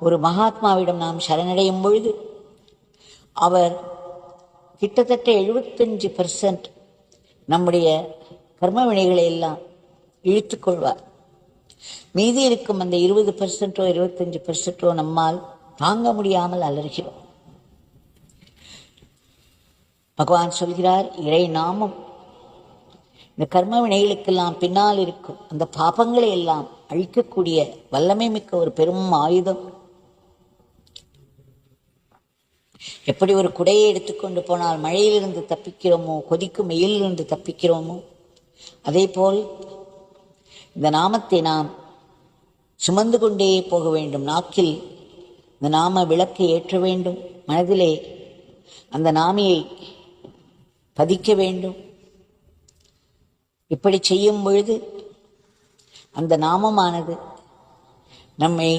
ஒரு மகாத்மாவிடம் நாம் சரணடையும் பொழுது அவர் கிட்டத்தட்ட 75% நம்முடைய கர்ம வினைகளை எல்லாம் இழுத்துக்கொள்வார். மீதி இருக்கும் அந்த 20%ஓ 25%ஓ நம்மால் தாங்க முடியாமல் அலறுகிறோம். பகவான் சொல்கிறார், இறை நாமம் இந்த கர்ம வினைகளுக்கெல்லாம் பின்னால் இருக்கும் அந்த பாபங்களை எல்லாம் அழிக்கக்கூடிய வல்லமை மிக்க ஒரு பெரும் ஆயுதம். எப்படி ஒரு குடையை எடுத்துக்கொண்டு போனால் மழையிலிருந்து தப்பிக்கிறோமோ, கொதிக்கும் வெயிலிருந்து தப்பிக்கிறோமோ, அதே போல் இந்த நாமத்தை நாம் சுமந்து கொண்டே போக வேண்டும். நாக்கில் இந்த நாம விளக்கை ஏற்ற வேண்டும், மனதிலே அந்த நாமியை பதிக்க வேண்டும். இப்படி செய்யும் பொழுது அந்த நாமமானது நம்மை